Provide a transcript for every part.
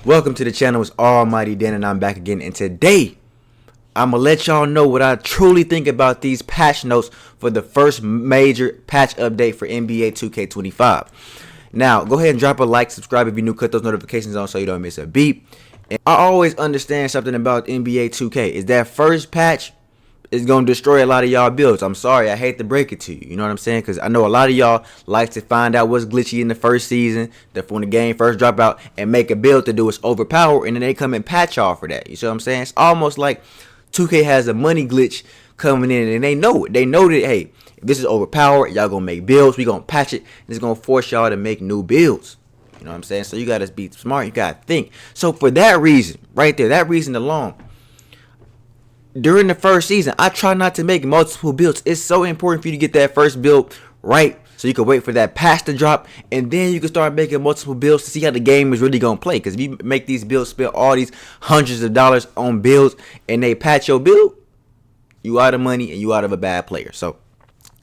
Welcome to the channel. It's AlmightyDen and I'm back again, and today I'm gonna let y'all know what I truly think about these patch notes for the first major patch update for NBA 2K25. Now go ahead and drop a like, subscribe if you're new, cut those notifications on so you don't miss a beat. And I always understand something about NBA 2K is that first patch is going to destroy a lot of y'all builds. I'm sorry, I hate to break it to you. You know what I'm saying? Because I know a lot of y'all like to find out what's glitchy in the first season, that when the game first drop out, and make a build to do its overpower, and then they come and patch y'all for that. You see what I'm saying? It's almost like 2K has a money glitch coming in, and they know it. They know that, hey, if this is overpowered, y'all going to make builds, we going to patch it, and it's going to force y'all to make new builds. You know what I'm saying? So you got to be smart, you got to think. So for that reason, right there, that reason alone, during the first season, I try not to make multiple builds. It's so important for you to get that first build right so you can wait for that patch to drop, and then you can start making multiple builds to see how the game is really going to play. Because if you make these builds, spend all these hundreds of dollars on builds, and they patch your build, you out of money and you out of a bad player. So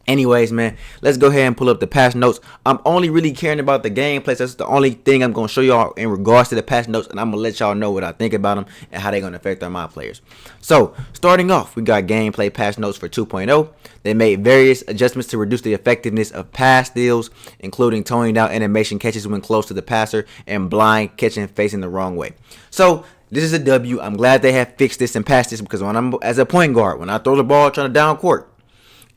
anyways, man, let's go ahead and pull up the patch notes. I'm only really caring about the gameplay. That's the only thing I'm going to show y'all in regards to the patch notes, and I'm going to let y'all know what I think about them and how they're going to affect my players. So, starting off, we got gameplay patch notes for 2.0. They made various adjustments to reduce the effectiveness of pass steals, including toning down animation catches when close to the passer and blind catching facing the wrong way. So, this is a W. I'm glad they have fixed this and patched this, because when I'm as a point guard, when I throw the ball trying to down court,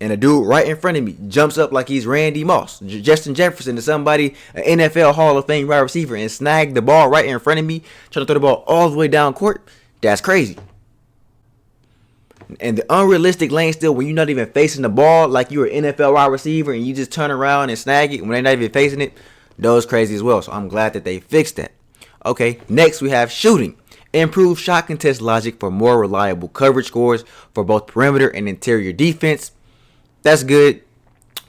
and a dude right in front of me jumps up like he's Randy Moss, Justin Jefferson, to somebody, an NFL Hall of Fame wide receiver, and snag the ball right in front of me, trying to throw the ball all the way down court, that's crazy. And the unrealistic lane steal when you're not even facing the ball, like you're an NFL wide receiver and you just turn around and snag it when they're not even facing it, those crazy as well. So I'm glad that they fixed that. Okay, next we have shooting. Improved shot contest logic for more reliable coverage scores for both perimeter and interior defense. That's good,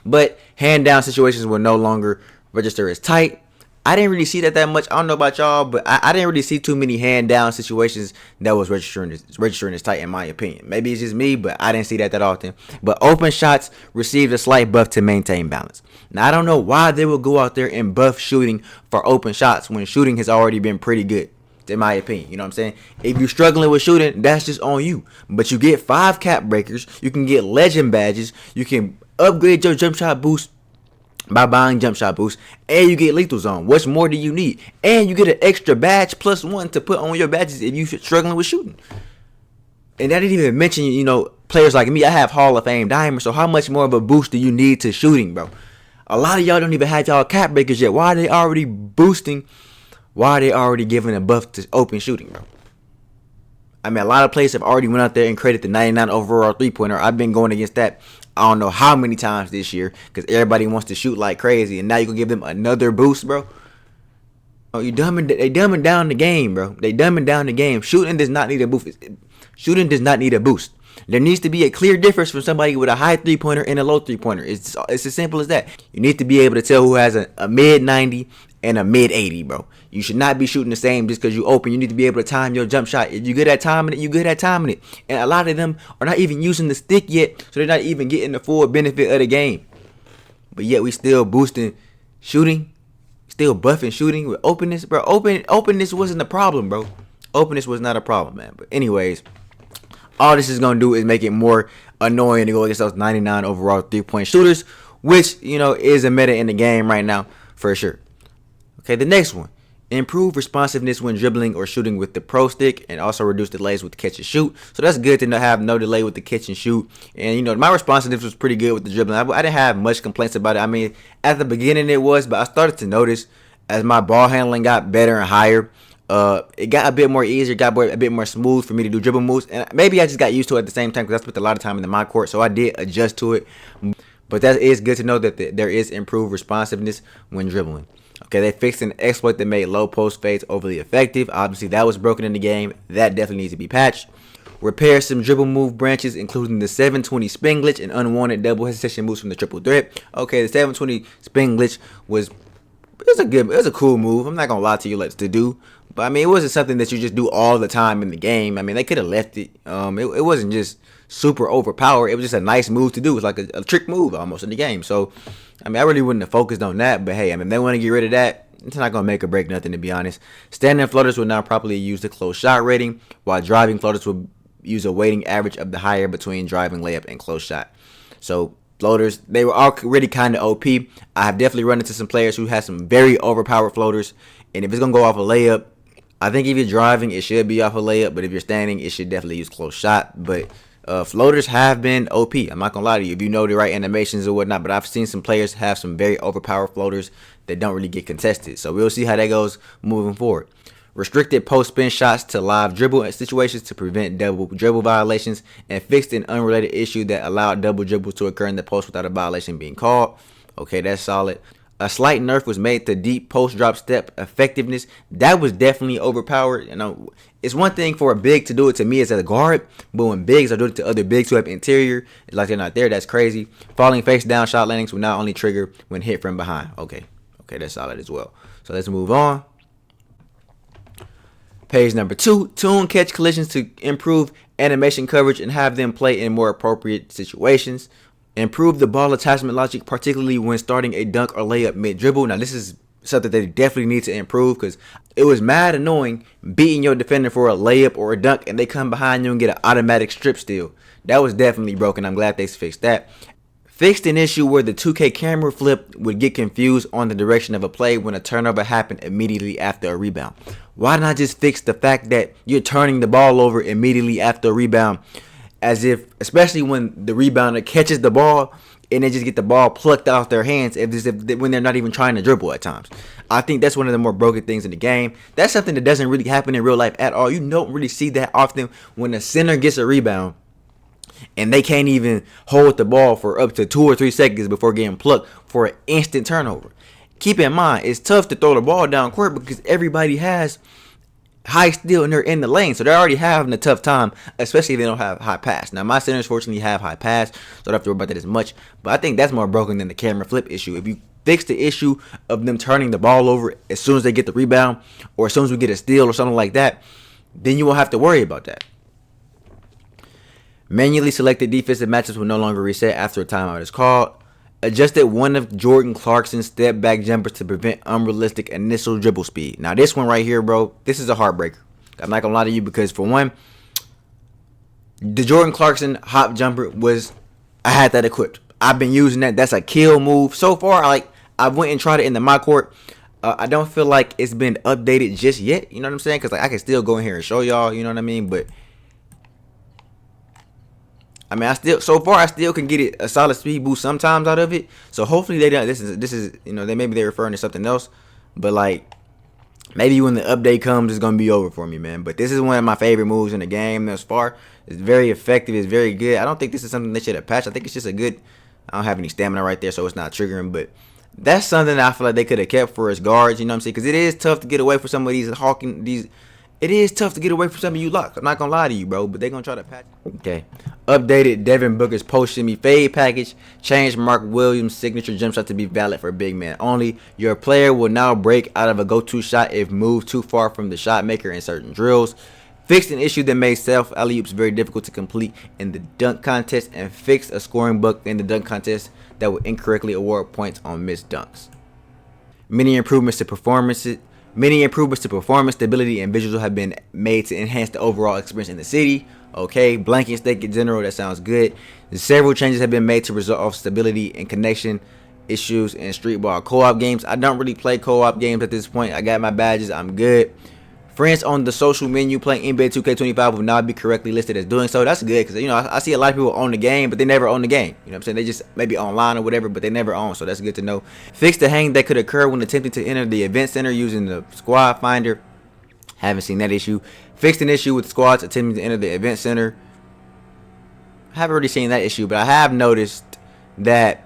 but hand down situations will no longer register as tight. I didn't really see that much. I don't know about y'all, but I didn't really see too many hand down situations that was registering as tight, in my opinion. Maybe it's just me, but I didn't see that often. But open shots received a slight buff to maintain balance. Now, I don't know why they would go out there and buff shooting for open shots when shooting has already been pretty good, in my opinion. You know what I'm saying? If you're struggling with shooting, that's just on you. But you get 5 cap breakers, you can get legend badges, you can upgrade your jump shot boost by buying jump shot boost, and you get lethal zone. What more do you need? And you get an extra badge plus 1 to put on your badges if you're struggling with shooting. And I didn't even mention, you know, players like me. I have Hall of Fame diamonds, so how much more of a boost do you need to shooting, bro? A lot of y'all don't even have y'all cap breakers yet. Why are they already boosting? Why are they already giving a buff to open shooting, bro? I mean, a lot of players have already went out there and created the 99 overall three-pointer. I've been going against that I don't know how many times this year, because everybody wants to shoot like crazy, and now you can give them another boost, bro. Oh, they dumbing down the game, bro. They dumbing down the game. Shooting does not need a boost. Shooting does not need a boost. There needs to be a clear difference from somebody with a high three-pointer and a low three-pointer. It's as simple as that. You need to be able to tell who has a mid-90 and a mid-80, bro. You should not be shooting the same just because you open. You need to be able to time your jump shot. If you're good at timing it, you're good at timing it. And a lot of them are not even using the stick yet, so they're not even getting the full benefit of the game. But yet we still boosting shooting, still buffing shooting with openness, bro. Openness wasn't a problem, bro. Openness was not a problem, man. But anyways, all this is going to do is make it more annoying to go against those 99 overall three-point shooters, which, you know, is a meta in the game right now for sure. Okay, the next one. Improve responsiveness when dribbling or shooting with the pro stick, and also reduce delays with the catch and shoot. So that's good to have no delay with the catch and shoot. And, you know, my responsiveness was pretty good with the dribbling. I didn't have much complaints about it. I mean, at the beginning it was, but I started to notice as my ball handling got better and higher, it got a bit more easier, got a bit more smooth for me to do dribble moves. And maybe I just got used to it at the same time, because I spent a lot of time in my court, so I did adjust to it. But that is good to know that there is improved responsiveness when dribbling. Okay, they fixed an exploit that made low post fades overly effective. Obviously, that was broken in the game. That definitely needs to be patched. Repair some dribble move branches, including the 720 spin glitch and unwanted double hesitation moves from the triple threat. Okay, the 720 spin glitch was a cool move. I'm not gonna lie to you, to do. But I mean, it wasn't something that you just do all the time in the game. I mean, they could have left it. It wasn't just super overpowered. It was just a nice move to do. It's like a trick move almost in the game. So, I mean, I really wouldn't have focused on that. But hey, I mean, if they want to get rid of that, it's not going to make or break nothing, to be honest. Standing floaters will now properly use the close shot rating, while driving floaters will use a weighting average of the higher between driving layup and close shot. So floaters, they were already kind of OP. I have definitely run into some players who have some very overpowered floaters, and if it's going to go off a layup, I think if you're driving, it should be off a layup, but if you're standing, it should definitely use close shot. But floaters have been OP. I'm not going to lie to you. If you know the right animations or whatnot, but I've seen some players have some very overpowered floaters that don't really get contested. So we'll see how that goes moving forward. Restricted post-spin shots to live dribble situations to prevent double dribble violations, and fixed an unrelated issue that allowed double dribbles to occur in the post without a violation being called. Okay, that's solid. A slight nerf was made to deep post drop step effectiveness. That was definitely overpowered. You know, it's one thing for a big to do it to me as a guard, but when bigs are doing it to other bigs who have interior, it's like they're not there. That's crazy. Falling face down shot landings will not only trigger when hit from behind. Okay, that's solid as well. So let's move on. Page number 2, tune catch collisions to improve animation coverage and have them play in more appropriate situations. Improve the ball attachment logic, particularly when starting a dunk or layup mid-dribble. Now, this is something they definitely need to improve because it was mad annoying beating your defender for a layup or a dunk and they come behind you and get an automatic strip steal. That was definitely broken. I'm glad they fixed that. Fixed an issue where the 2K camera flip would get confused on the direction of a play when a turnover happened immediately after a rebound. Why not just fix the fact that you're turning the ball over immediately after a rebound, as if, especially when the rebounder catches the ball and they just get the ball plucked off their hands when they're not even trying to dribble at times. I think that's one of the more broken things in the game. That's something that doesn't really happen in real life at all. You don't really see that often when a center gets a rebound and they can't even hold the ball for up to 2 or 3 seconds before getting plucked for an instant turnover. Keep in mind, it's tough to throw the ball down court because everybody has high steal and they're in the lane, so they're already having a tough time, especially if they don't have high pass. Now, my centers fortunately have high pass, so I don't have to worry about that as much, but I think that's more broken than the camera flip issue. If you fix the issue of them turning the ball over as soon as they get the rebound or as soon as we get a steal or something like that, then you won't have to worry about that. Manually selected defensive matchups will no longer reset after a timeout is called. Adjusted one of Jordan Clarkson's step back jumpers to prevent unrealistic initial dribble speed. Now this one right here, bro, this is a heartbreaker. I'm not gonna lie to you because for one, the Jordan Clarkson hop jumper I had that equipped. I've been using that. That's a kill move. So far, I went and tried it in my court. I don't feel like it's been updated just yet. You know what I'm saying? Because I can still go in here and show y'all. You know what I mean? But I mean, I still can get it a solid speed boost sometimes out of it. So hopefully they don't. This is maybe they're referring to something else, but like maybe when the update comes, it's gonna be over for me, man. But this is one of my favorite moves in the game thus far. It's very effective. It's very good. I don't think this is something they should have patched. I think it's just a good. I don't have any stamina right there, so it's not triggering. But that's something that I feel like they could have kept for us guards. You know what I'm saying? Because it is tough to get away from some of these hawking these. It is tough to get away from some of you locks. I'm not going to lie to you, bro, but they're going to try to patch. Okay. Updated Devin Booker's post shimmy fade package. Changed Mark Williams' signature jump shot to be valid for big man only. Your player will now break out of a go-to shot if moved too far from the shot maker in certain drills. Fixed an issue that made self alley-oops very difficult to complete in the dunk contest. And fixed a scoring bug in the dunk contest that would incorrectly award points on missed dunks. Many improvements to performance stability, and visuals have been made to enhance the overall experience in the city. Okay, blanket stake in general, that sounds good. Several changes have been made to resolve stability and connection issues in street ball co-op games. I don't really play co-op games at this point. I got my badges. I'm good. Friends on the social menu playing NBA 2K25 will now be correctly listed as doing so. That's good because, I see a lot of people own the game, but they never own the game. You know what I'm saying? They just maybe online or whatever, but they never own, so that's good to know. Fix the hang that could occur when attempting to enter the event center using the squad finder. Haven't seen that issue. Fixed an issue with squads attempting to enter the event center. I haven't really seen that issue, but I have noticed that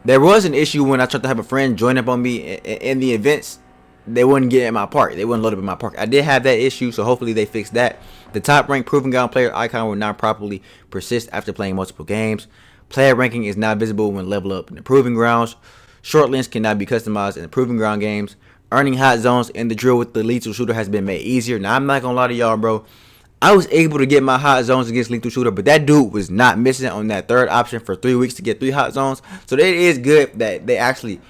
there was an issue when I tried to have a friend join up on me in the events. They wouldn't get in my park. They wouldn't load up in my park. I did have that issue, so hopefully they fixed that. The top ranked proving ground player icon will not properly persist after playing multiple games. Player ranking is not visible when level up in the proving grounds. Short links cannot be customized in the proving ground games. Earning hot zones in the drill with the lethal shooter has been made easier. Now, I'm not going to lie to y'all, bro. I was able to get my hot zones against lethal shooter, but that dude was not missing on that third option for 3 weeks to get 3 hot zones. So it is good that they actually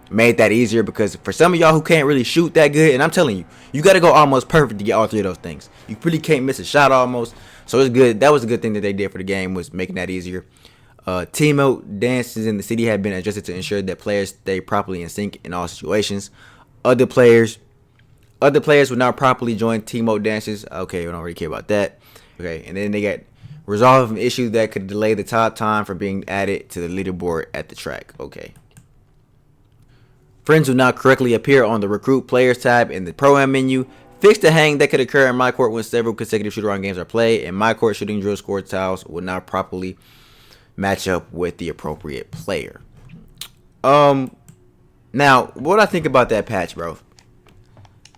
made that easier, because for some of y'all who can't really shoot that good, and I'm telling you, you got to go almost perfect to get all three of those things. You really can't miss a shot almost. So it's good. That was a good thing that they did for the game, was making that easier. Teammate dances in the city have been adjusted to ensure that players stay properly in sync in all situations. Other players would not properly join teammate dances. Okay, we don't really care about that. Okay, and then they got resolve an issue that could delay the top time from being added to the leaderboard at the track. Okay. Friends will not correctly appear on the recruit players tab in the pro-am menu. Fix the hang that could occur in my court when several consecutive shoot-around games are played, and my court shooting drill score tiles will not properly match up with the appropriate player. Now, what I think about that patch, bro?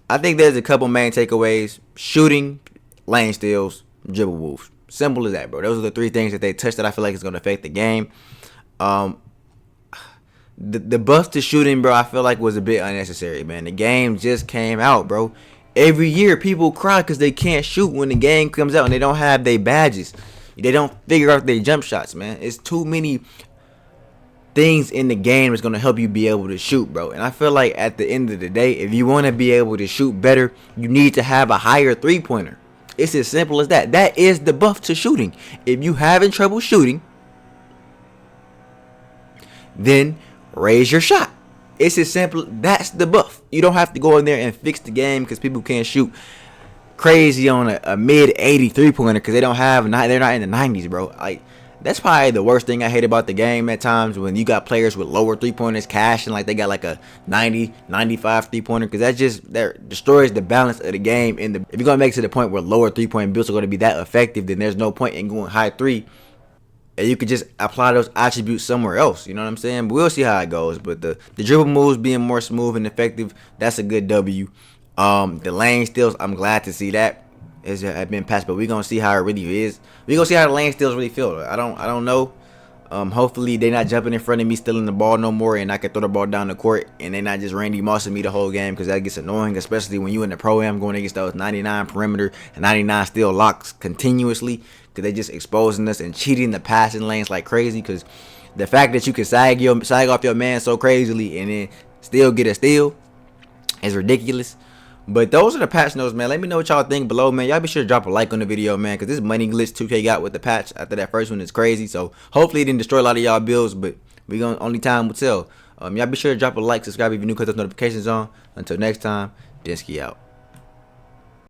I think there's a couple main takeaways: shooting, lane steals, dribble moves. Simple as that, bro. Those are the three things that they touched that I feel like is going to affect the game. The buff to shooting, bro, I feel like was a bit unnecessary, man. The game just came out, bro. Every year, people cry because they can't shoot when the game comes out and they don't have their badges. They don't figure out their jump shots, man. It's too many things in the game that's going to help you be able to shoot, bro. And I feel like at the end of the day, if you want to be able to shoot better, you need to have a higher three-pointer. It's as simple as that. That is the buff to shooting. If you having trouble shooting, then raise your shot. It's as simple. That's the buff. You don't have to go in there and fix the game because people can't shoot crazy on a mid 80 3-pointer because they're not in the 90s, bro. Like, that's probably the worst thing I hate about the game at times, when you got players with lower 3-pointers cashing like they got like a 90 95 3-pointer, because that destroys the balance of the game. If you're gonna make it to the point where lower 3-point builds are going to be that effective, then there's no point in going high 3. And you could just apply those attributes somewhere else. You know what I'm saying? But we'll see how it goes. But the dribble moves being more smooth and effective, that's a good W. The lane steals, I'm glad to see that has been passed. But we're gonna see how it really is. We're gonna see how the lane steals really feel. I don't know. Hopefully they're not jumping in front of me, stealing the ball no more, and I can throw the ball down the court, and they're not just Randy Mossing me the whole game, because that gets annoying, especially when you in the pro-am going against those 99 perimeter and 99 steal locks continuously, because they just exposing us and cheating the passing lanes like crazy. Because the fact that you can sag off your man so crazily and then still get a steal is ridiculous. But those are the patch notes, man. Let me know what y'all think below, man. Y'all be sure to drop a like on the video, man, because this money glitch 2K got with the patch after that first one is crazy. So hopefully it didn't destroy a lot of y'all builds, but only time will tell. Y'all be sure to drop a like, subscribe if you're new, cut those notifications on. Until next time, Densky out.